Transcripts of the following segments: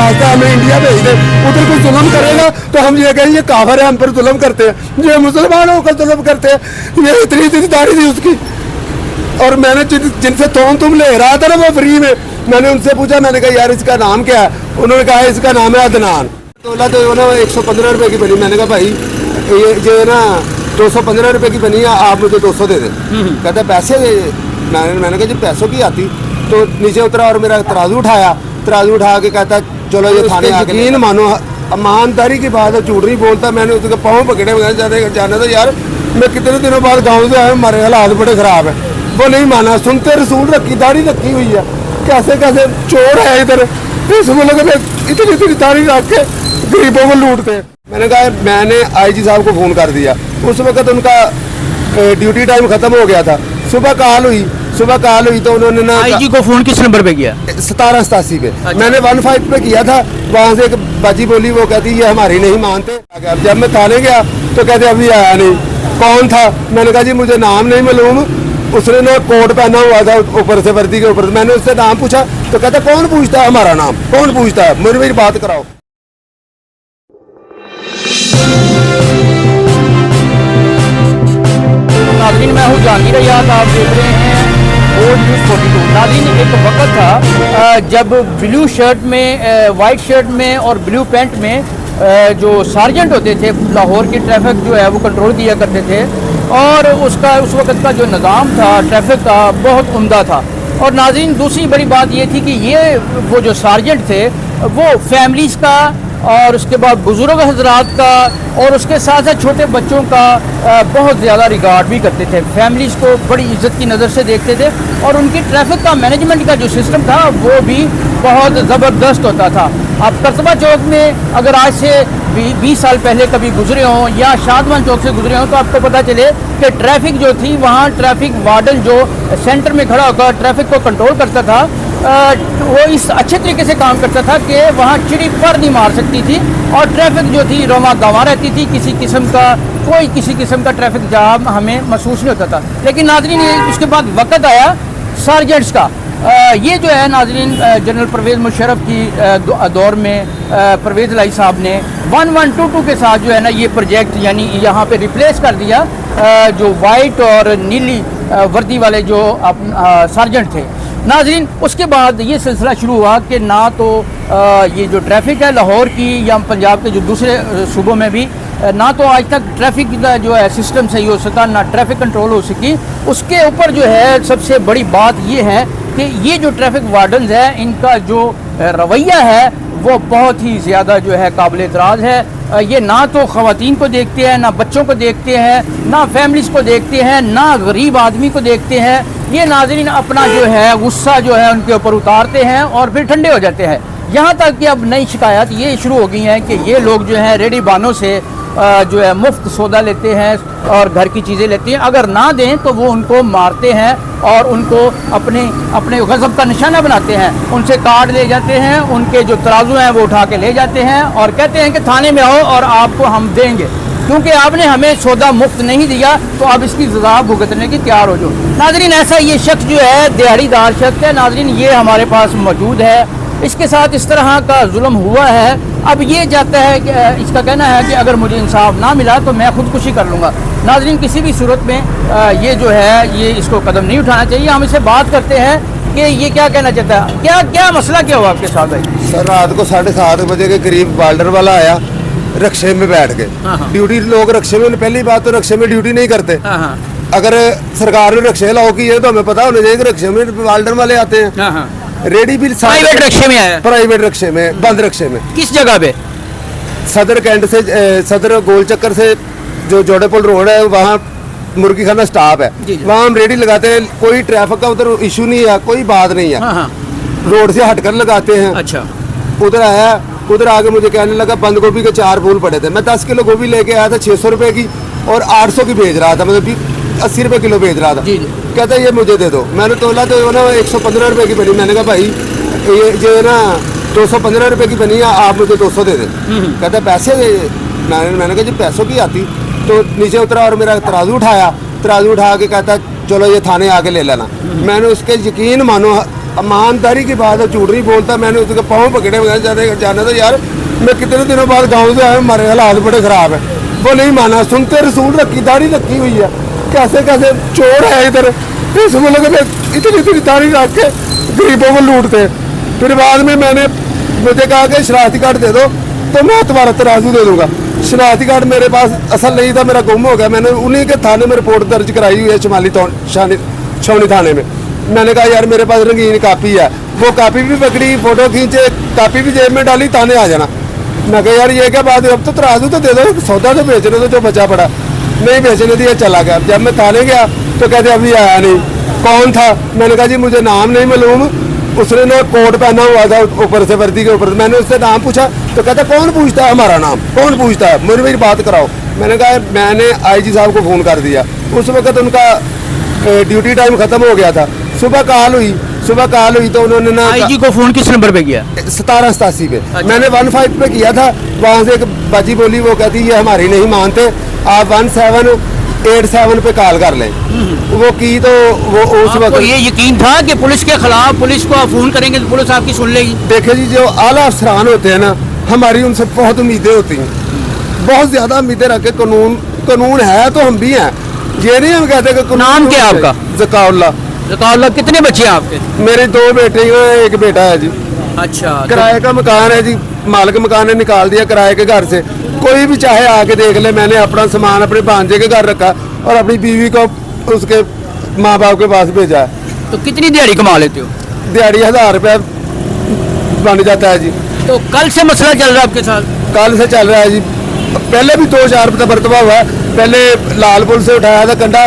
वास्ते हमें इंडिया भेज दे, उधर कोई जुल्म करेगा तो हम ये कहें ये काफिर है, हम पर जुल्म करते हैं, ये मुसलमान होकर जुल्म करते हैं। ये इतनी दाढ़ी थी उसकी, और मैंने जिनसे तुम ले रहा था ना वो फ्री में, मैंने उनसे पूछा, मैंने कहा यार इसका नाम क्या है? उन्होंने कहा इसका नाम है अदनान। तोला तो 115 रुपये की बनी। मैंने कहा भाई ये जो है ना 215 रुपये की बनी है, आप मुझे 200 दे दें। कहता पैसे दे। मैंने कहा जी पैसों की आती। तो नीचे उतरा और मेरा तराजू उठाया, तराजू उठा के कहता चलो ये थाने आके, यकीन मानो ईमानदारी की बात है, झूठ नहीं बोलता। मैंने उसके पाँव पकड़े वगैरह जाना था यार, मैं कितने दिनों बाद गाँव से आया, हमारे हालात बड़े ख़राब है। वो नहीं माना, सुनते रसूल रखी, दाढ़ी रखी हुई है, कैसे कैसे चोर है इधर इस मुल्क में, इतनी इतनी दाढ़ी रख के गरीबों को लूटते हैं। मैंने कहा मैंने आईजी साहब को फ़ोन कर दिया, उस वक्त उनका ड्यूटी टाइम ख़त्म हो गया था। सुबह कॉल हुई तो उन्होंने ना आईजी को फ़ोन किस नंबर पे किया? 1787 पे। मैंने 15 पे किया था, वहाँ से एक बाजी बोली, वो कहती ये हमारी नहीं मानते। जब मैं थाने गया तो कहते अभी आया नहीं। कौन था? मैंने कहा जी मुझे नाम नहीं मालूम। उसने ना कोट पहना हुआ था ऊपर से, वर्दी के ऊपर। मैंने उससे नाम पूछा तो कहता कौन पूछता है हमारा नाम, कौन पूछता है, मुझे मेरी बात कराओ। नाज़रीन मैं हूँ जहांगीर अयाज, आप देख रहे हैं ओल्ड न्यूज़ 42। नाज़रीन एक वक्त था जब ब्लू शर्ट में, वाइट शर्ट में और ब्लू पैंट में जो सार्जेंट होते थे लाहौर की ट्रैफिक जो है वो कंट्रोल किया करते थे, और उसका उस वक्त का जो निज़ाम था ट्रैफिक का बहुत उम्दा था। और नाज़रीन दूसरी बड़ी बात ये थी कि ये वो जो सार्जेंट थे वो फैमिलीज़ का और उसके बाद बुज़ुर्ग हजरात का और उसके साथ साथ छोटे बच्चों का बहुत ज़्यादा रिगार्ड भी करते थे। फैमिलीज़ को बड़ी इज़्ज़त की नज़र से देखते थे, और उनकी ट्रैफिक का मैनेजमेंट का जो सिस्टम था वो भी बहुत ज़बरदस्त होता था। आप करतबा चौक में अगर आज से 20 साल पहले कभी गुजरे हों या शादमान चौक से गुजरे हों तो आपको पता चले कि ट्रैफिक जो थी वहाँ ट्रैफिक वार्डन जो सेंटर में खड़ा होकर ट्रैफिक को कंट्रोल करता था, वो इस अच्छे तरीके से काम करता था कि वहाँ चिड़ी पर नहीं मार सकती थी, और ट्रैफिक जो थी रवा गंवा रहती थी। किसी किस्म का ट्रैफिक जाम हमें महसूस नहीं होता था। लेकिन नाज़रीन उसके बाद वक्त आया सार्जेंट्स का। ये जो है नाज़रीन जनरल परवेज़ मुशर्रफ की दौर में परवेज़ लाई साहब ने 1122 के साथ जो है ना ये प्रोजेक्ट यानी यहाँ पे रिप्लेस कर दिया जो वाइट और नीली वर्दी वाले जो सार्जेंट थे। नाज़रीन उसके बाद ये सिलसिला शुरू हुआ कि ना तो ये जो ट्रैफिक है लाहौर की या पंजाब के जो दूसरे सूबों में भी ना तो आज तक ट्रैफिक का जो है सिस्टम सही हो सका, ना ट्रैफिक कंट्रोल हो सकी। उसके ऊपर जो है सबसे बड़ी बात ये है कि ये जो ट्रैफिक वार्डन्स है इनका जो रवैया है वो बहुत ही ज़्यादा जो है काबिल एतराज़ है। ये ना तो ख़वातीन को देखते हैं, ना बच्चों को देखते हैं, ना फैमिलीज़ को देखते हैं, ना गरीब आदमी को देखते हैं। ये नाज़रीन अपना जो है गुस्सा जो है उनके ऊपर उतारते हैं और फिर ठंडे हो जाते हैं। यहाँ तक कि अब नई शिकायत ये शुरू हो गई हैं कि ये लोग जो हैं रेडी बानों से जो है मुफ्त सौदा लेते हैं और घर की चीज़ें लेते हैं। अगर ना दें तो वो उनको मारते हैं और उनको अपने गज़ब का निशाना बनाते हैं। उनसे कार्ड ले जाते हैं, उनके जो तराजू हैं वो उठा के ले जाते हैं और कहते हैं कि थाने में आओ और आपको हम देंगे, क्योंकि आपने हमें सौदा मुफ्त नहीं दिया तो अब इसकी सज़ा भुगतने की तैयार हो जाओ। नाज़रीन ऐसा ये शख्स जो है दिहाड़ीदार शख्स है नाज़रीन, ये हमारे पास मौजूद है। इसके साथ इस तरह का जुल्म हुआ है। अब ये चाहता है कि इसका कहना है कि अगर मुझे इंसाफ ना मिला तो मैं खुदकुशी कर लूँगा। नाज़रीन किसी भी सूरत में ये जो है ये इसको कदम नहीं उठाना चाहिए। हम इससे बात करते हैं कि ये क्या कहना चाहता है, क्या मसला क्या हुआ आपके साथ भाई? सर रात को 7:30 बजे के करीब बाल्डर वाला आया रक्शे में बैठ के। ड्यूटी लोग रक्शे में, पहली बात तो रक्शे में ड्यूटी नहीं करते। अगर सरकार ने रक्शे लाओ की है तो हमें पता होना चाहिए कि रक्शे में बाल्डर वाले आते हैं। रेडी भी प्राइवेट रक्शे में आया, प्राइवेट रक्शे में, बंद रक्शे में। किस जगह पे? सदर कैंट से सदर गोल चक्कर से जो जोड़ेपुल रोड है वहाँ मुर्गी खाना स्टॉप है, वहाँ हम रेडी लगाते हैं। कोई ट्रैफिक का उधर इशू नहीं है, कोई बात नहीं है। रोड से हटकर लगाते हैं। अच्छा। उधर आया, उधर आके मुझे कहने लगा बंद गोभी के 4 फूल पड़े थे। मैं 10 किलो गोभी लेके आया था 600 रुपए की और 800 की बेच रहा था, मतलब 80 रुपए किलो बेच रहा था। कहता ये मुझे दे दो। मैंने तोला तो ना 115 रुपए की बनी। मैंने कहा भाई ये जो है ना 215 रुपए की बनी है, आप मुझे 200 दे दें। कहता पैसे दे। मैंने कहा जी पैसों की आती। तो नीचे उतरा और मेरा तराजू उठाया, तराजू उठा के कहता चलो ये थाने आके ले लेना। मैंने उसके यकीन मानो ईमानदारी की बात है, झूठ नहीं बोलता। मैंने उसके पाँव पकड़े हुए हैं, जाने तो यार मैं कितने दिनों बाद गाँव से आया, हमारे हालात बड़े ख़राब है। वो नहीं माना, सुनते रसूल रखी दाढ़ी रखी हुई है, कैसे कैसे चोर है इधर इस मुल्क में, इतनी इतनी दाढ़ी रख के गरीबों को लूटते हैं। फिर बाद में मैंने मुझे कहा कि शनाख्ती कार्ड दे दो तो मैं तुम्हारा तराजू दे दूंगा। शनाख्ती कार्ड मेरे पास असल नहीं था, मेरा गुम हो गया। मैंने उन्हीं के थाने में रिपोर्ट दर्ज कराई हुई है, शमाली छावनी थाने में। मैंने कहा यार मेरे पास रंगीन कापी है, वो कापी भी पकड़ी, फोटो खींचे, कापी भी जेब में डाली, थाने आ जाना। मैं कहा यार ये क्या बात है, अब तो तराजू तो दे दो, सौदा तो बेचने दो जो बचा पड़ा। नहीं बेचने दिया, चला गया। जब मैं थाने गया तो कहते अभी आया नहीं। कौन था? मैंने कहा जी मुझे नाम नहीं मालूम। उसने ना कोट पहना हुआ था ऊपर से, वर्दी के ऊपर। मैंने उससे नाम पूछा तो कहता कौन पूछता है हमारा नाम, कौन पूछता है, मुझे मेरी बात कराओ। मैंने कहा मैंने आईजी साहब को फ़ोन कर दिया। उस वक्त उनका ड्यूटी टाइम ख़त्म हो गया था। सुबह कॉल हुई तो उन्होंने ना आईजी को फोन किस नंबर पे किया? 1787 पे। अच्छा। मैंने 15 पे किया था। वहाँ से एक बाजी बोली, वो कहती ये हमारी नहीं मानते, आप 1787 पे कॉल कर लें। वो की तो वो उस आपको वक्त ये यकीन था कि पुलिस के खिलाफ, पुलिस को आप फोन करेंगे तो पुलिस आपकी सुन लेगी? देखे जी, जो आला अफसरान होते हैं ना, हमारी उनसे बहुत उम्मीदें होती हैं, बहुत ज़्यादा उम्मीदें रख के। कानून है तो हम भी हैं, ये नहीं हम कहते कि नाम क्या है आपका? ज़काउल्लाह। कितने बच्चे हैं आपके? मेरे 2 बेटे हैं, एक बेटा है जी। अच्छा, किराए का मकान है जी, मालिक मकान ने निकाल दिया किराए के घर से। कोई भी चाहे आके देख ले। मैंने अपना सामान अपने भांजे के घर रखा और अपनी बीवी को उसके माँ बाप के पास भेजा है। तो कितनी दिहाड़ी कमा लेते हो? दिहाड़ी 1000 रुपया बन जाता है जी। तो कल से मसला चल रहा है आपके साथ? कल से चल रहा है जी, पहले भी 2-4 मरतबा हुआ है। पहले लालपुर से उठाया था कंडा,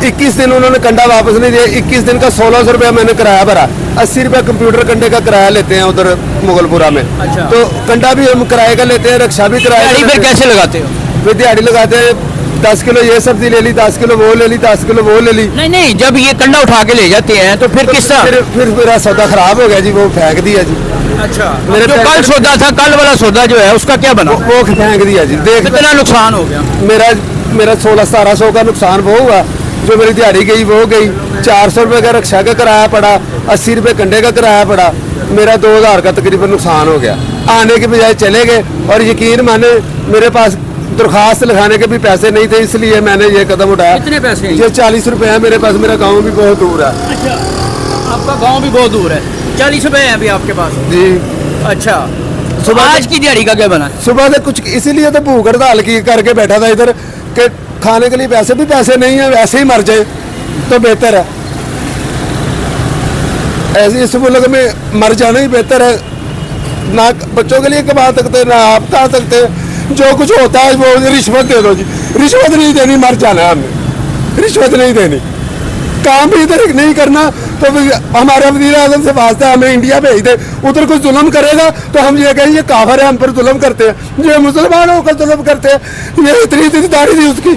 21 दिन उन्होंने कंडा वापस नहीं दिया। 21 दिन का 1600 रुपया मैंने किराया भरा। 80 रुपया कंप्यूटर कंडे का किराया लेते हैं उधर मुगलपुरा में। अच्छा। तो कंडा भी हम किराए का लेते हैं, रक्षा भी किराए दिहाड़ी का फिर लेते हैं। कैसे लगाते हो? फिर दिहाड़ी लगाते हैं, 10 किलो ये सब्जी ले ली, 10 किलो वो ले ली, 10 किलो वो ले ली। नहीं, जब ये कंडा उठा के ले जाते हैं तो फिर किस तरह? फिर मेरा सौदा खराब हो गया जी, वो फेंक दिया जी। अच्छा, मेरे जो कल पैकेट- सौदा था, कल वाला सौदा जो है उसका क्या बना? वो फेंक दिया जी। देख कितना नुकसान हो गया? मेरा 1600-1700 का नुकसान वो हुआ। जो मेरी दिहाड़ी गई वो गई। 400 रुपये का रक्षा का किराया पड़ा, 80 रुपये कंडे का किराया पड़ा। मेरा 2000 का तकरीबन नुकसान हो गया। आने के बजाय चले गए, और यकीन माने मेरे पास दरख्वास्त लिखाने के भी पैसे नहीं थे, इसलिए मैंने ये कदम उठाया। कितने पैसे हैं? ये 40 रुपये है मेरे पास। मेरा गाँव भी बहुत दूर है अच्छा, आपका गांव भी बहुत दूर है। 40 रुपए हैं अभी आपके पास? जी। अच्छा, तो सुबह आज की दिहाड़ी का क्या बना? सुबह से कुछ इसीलिए तो भूख हड़ताल की करके बैठा था इधर, कि खाने के लिए पैसे नहीं है, वैसे ही मर जाए तो बेहतर है। ऐसे इस मुल्क में मर जाना ही बेहतर है। ना बच्चों के लिए कमा सकते, ना आप खा सकते। जो कुछ होता है वो रिश्वत दे दो जी। रिश्वत नहीं देनी, मर जाना है हमने। रिश्वत नहीं देनी, काम भी इधर नहीं करना। तो हमारे वज़ीर आज़म से वास्ता हमें इंडिया भेज दे, उधर कोई जुल्म करेगा तो हम ये कहें ये काफिर है, हम पर जुल्म करते हैं। ये मुसलमान होकर जुल्म करते हैं। ये इतनी दाढ़ी थी उसकी,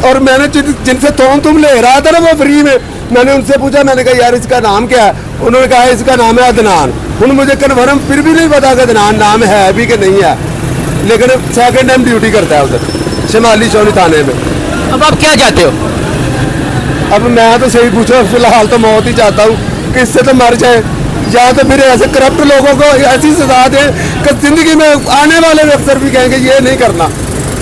और मैंने जिनसे तुम ले रहा था ना वो फ्री में, मैंने उनसे पूछा, मैंने कहा यार इसका नाम क्या है? उन्होंने कहा इसका नाम है अदनान। उन मुझे कन्फर्म फिर भी नहीं पता कि अदनान नाम है भी कि नहीं है, लेकिन सेकंड टाइम ड्यूटी करता है उधर शमाली छावनी थाने में। अब आप क्या चाहते हो? अब मैं तो सही पूछो, फिलहाल तो मौत ही चाहता हूँ कि इससे तो मर जाए, या तो फिर ऐसे करप्ट लोगों को ऐसी सजा दे कि जिंदगी में आने वाले अफसर भी कहेंगे ये नहीं करना।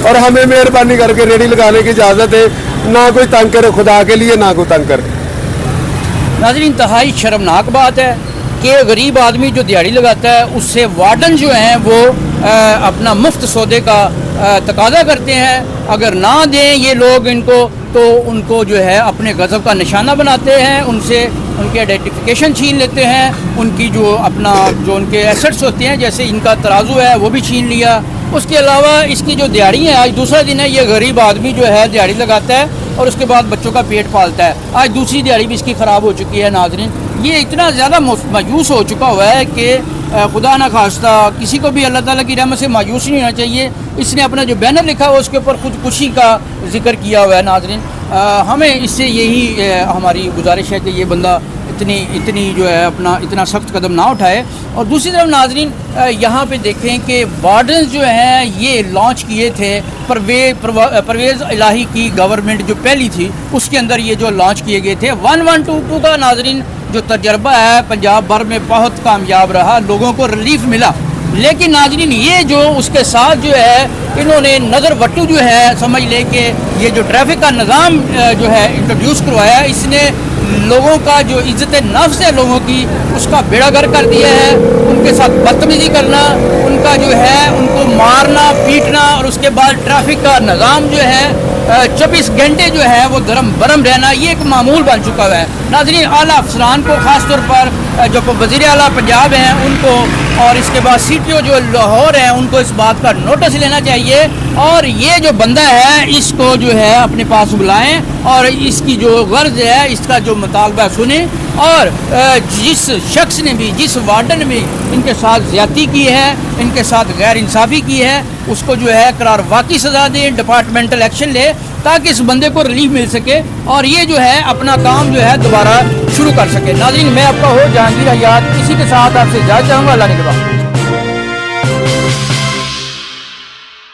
और हमें मेहरबानी करके रेडी लगाने की इजाज़त है, ना कोई तंग करे खुदा के लिए, ना कोई तंग करे। नाज़रीन, इंतहाई शर्मनाक बात है कि गरीब आदमी जो दिहाड़ी लगाता है उससे वार्डन जो हैं वो अपना मुफ्त सौदे का तकाजा करते हैं। अगर ना दें ये लोग इनको तो उनको जो है अपने गज़ब का निशाना बनाते हैं, उनसे उनके आइडेंटिफिकेशन छीन लेते हैं, उनकी जो उनके एसेट्स होते हैं, जैसे इनका तराजू है वो भी छीन लिया। उसके अलावा इसकी जो दिहाड़ी है, आज दूसरा दिन है, ये गरीब आदमी जो है दिहाड़ी लगाता है और उसके बाद बच्चों का पेट पालता है। आज दूसरी दिहाड़ी भी इसकी ख़राब हो चुकी है। नाज़रीन, ये इतना ज़्यादा मायूस हो चुका हुआ है कि खुदा न खास्ता किसी को भी अल्लाह ताला की रहमत से मायूस नहीं होना चाहिए। इसने अपना जो बैनर लिखा हुआ उसके ऊपर खुदकुशी का जिक्र किया हुआ है। नाज़रीन, हमें इससे यही हमारी गुजारिश है कि ये बंदा इतनी जो है अपना इतना सख्त कदम ना उठाए। और दूसरी तरफ नाज़रीन, यहाँ पे देखें कि वार्डन्स जो हैं ये लॉन्च किए थे परवेज़ इलाही की गवर्नमेंट जो पहली थी उसके अंदर ये जो लॉन्च किए गए थे 1122 का। नाज़रीन, जो तजर्बा है पंजाब भर में बहुत कामयाब रहा, लोगों को रिलीफ मिला। लेकिन नाज़रीन ये जो उसके साथ जो है इन्होंने नज़र वट्टू जो है समझ ले कि ये जो ट्रैफिक का निज़ाम जो है इंट्रोड्यूस करवाया, इसने लोगों का जो इज़्ज़त नफ्स है लोगों की उसका बेड़ा गर्क कर दिया है। उनके साथ बदतमीज़ी करना, उनका जो है उनको मारना पीटना और उसके बाद ट्रैफिक का निज़ाम जो है 24 घंटे जो है वो दरम बरम रहना, ये एक मामूल बन चुका हुआ है। नाज़रीन आला अफसरान को ख़ास तौर पर जो वज़ीर आला पंजाब हैं उनको और इसके बाद CTO जो लाहौर हैं उनको इस बात का नोटिस लेना चाहिए और ये जो बंदा है इसको जो है अपने पास बुलाएं और इसकी जो गर्ज है इसका जो मुतालबा सुने और जिस शख्स ने भी जिस वार्डन ने भी इनके साथ ज़्यादती की है, इनके साथ गैर इंसाफ़ी की है, उसको जो है करार वाकई सज़ा दें, डिपार्टमेंटल एक्शन ले ताकि इस बंदे को रिलीफ मिल सके और ये जो है अपना काम जो है दोबारा शुरू कर सके। नाज़रीन मैं आपका हो जहांगीर हयात, इसी के साथ आपसे इजाज़त चाहूँगा। अल्लाह ने के बाद।